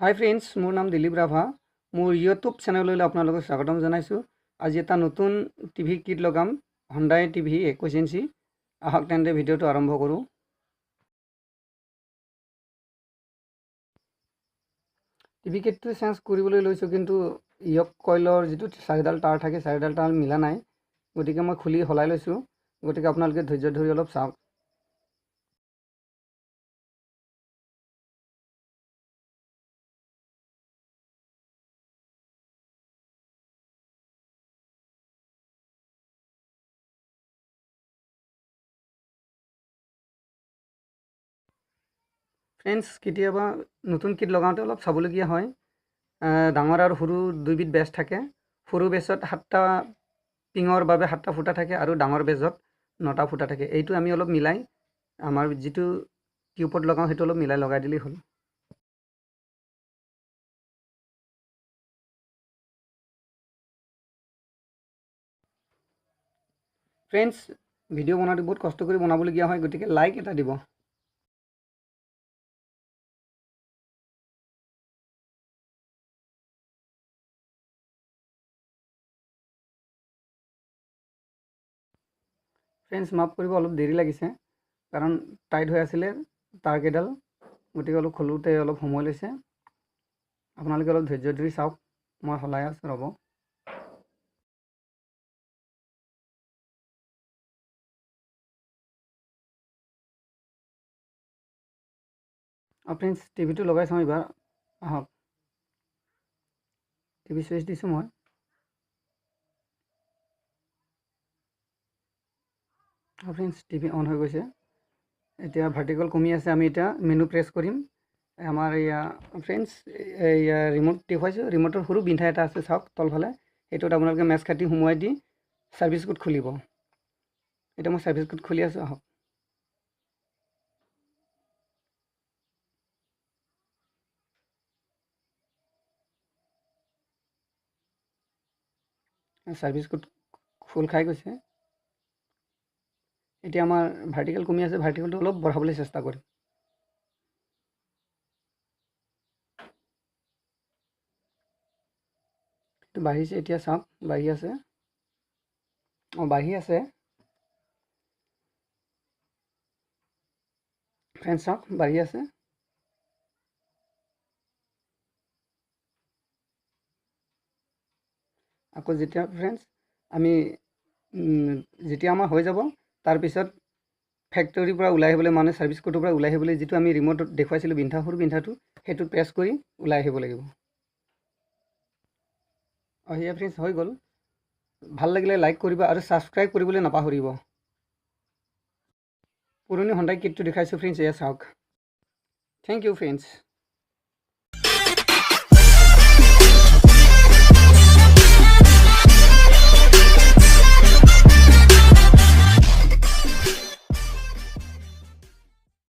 হাই friends, মোৰ নাম দিলীপ ৰাভা। মোৰ ইউটিউব চেনেললৈ আপোনালোকক স্বাগতম জনাইছোঁ। আজি এটা নতুন টিভি কিট লগাম, হণ্ডাই টিভি 21 ইঞ্চি। আহক তেন্তে ভিডিঅ'টো আৰম্ভ কৰোঁ। টিভি কিটটো চেঞ্জ কৰিবলৈ লৈছোঁ, কিন্তু ইয়ক কইলৰ যিটো 4ডাল তাঁৰ থাকে, 4ডাল তাঁৰ মিলা নাই। গতিকে মই খুলি সলাই লৈছোঁ। গতিকে আপোনালোকে ধৈৰ্য ধৰি অলপ চাওক। ফ্ৰেণ্ডছ, কেতিয়াবা নতুন কিট লগাওঁতে অলপ চাবলগীয়া হয়। ডাঙৰ আৰু সৰু দুইবিধ বেজ থাকে। সৰু বেজত 7টা পিঙৰ বাবে 7টা ফুটা থাকে আৰু ডাঙৰ বেজত 9টা ফুটা থাকে। এইটো আমি অলপ মিলাই আমাৰ যিটো টিউবত লগাওঁ সেইটো অলপ মিলাই লগাই দিলেই হ'ল। ফ্ৰেণ্ডছ, ভিডিঅ' বনাওঁতে বহুত কষ্ট কৰি বনাবলগীয়া হয়, গতিকে লাইক এটা দিব। ফ্ৰেণ্ডছ, মাফ কৰিব, অলপ দেৰি লাগিছে, কাৰণ টাইট হৈ আছিলে তাৰকেইডাল। গতিকে অলপ খোলোতে অলপ সময় লৈছে। আপোনালোকে অলপ ধৈৰ্য ধৰি চাওক, মই সলাই আছোঁ, ৰ'ব। ফ্ৰেণ্ডছ, টিভিটো লগাই চাওঁ এইবাৰ। আহক, টিভি চুইচ দিছোঁ মই। ফ্ৰেণ্ডছ, টিভি অন হৈ গৈছে। এতিয়া ভাৰ্টিকেল কমি আছে। আমি এতিয়া মেনু প্ৰেছ কৰিম। আমাৰ এয়া ফ্ৰেণ্ডছ, এয়া ৰিম'ট দেখুৱাইছোঁ। ৰিম'টৰ সৰু বিন্ধা এটা আছে, চাওক তলফালে। সেইটোত আপোনালোকে মেচ কাটি সোমোৱাই দি ছাৰ্ভিচ কোড খুলিব। এতিয়া মই ছাৰ্ভিচ কোড খুলি আছোঁ, আহক। ছাৰ্ভিচ কোড খোল খাই গৈছে। এতিয়া আমাৰ ভাৰ্টিকেল কমি আছে। ভাৰ্টিকেলটো অলপ বঢ়াবলৈ চেষ্টা কৰিম। এইটো বাঢ়িছে, এতিয়া চাওক, বাঢ়ি আছে। বাঢ়ি আছে। ফ্ৰেণ্ডছ, চাওক, বাঢ়ি আছে। আকৌ যেতিয়া ফ্ৰেণ্ডছ আমি যেতিয়া আমাৰ হৈ যাব, তাৰপিছত ফেক্টৰীৰ পৰা ওলাই আহিবলৈ, মানে ছাৰ্ভিচ কোডৰ পৰা ওলাই আহিবলৈ যিটো আমি ৰিম'টত দেখুৱাইছিলোঁ বিন্ধা, সৰু বিন্ধাটো, সেইটো প্ৰেছ কৰি ওলাই আহিব লাগিব। সেয়া ফ্ৰেণ্ডছ, হৈ গ'ল। ভাল লাগিলে লাইক কৰিব আৰু ছাবস্ক্ৰাইব কৰিবলৈ নাপাহৰিব। পুৰণি হণ্ডাই কিটটো দেখাইছোঁ ফ্ৰেণ্ডছ, এয়া চাওক। Thank you friends.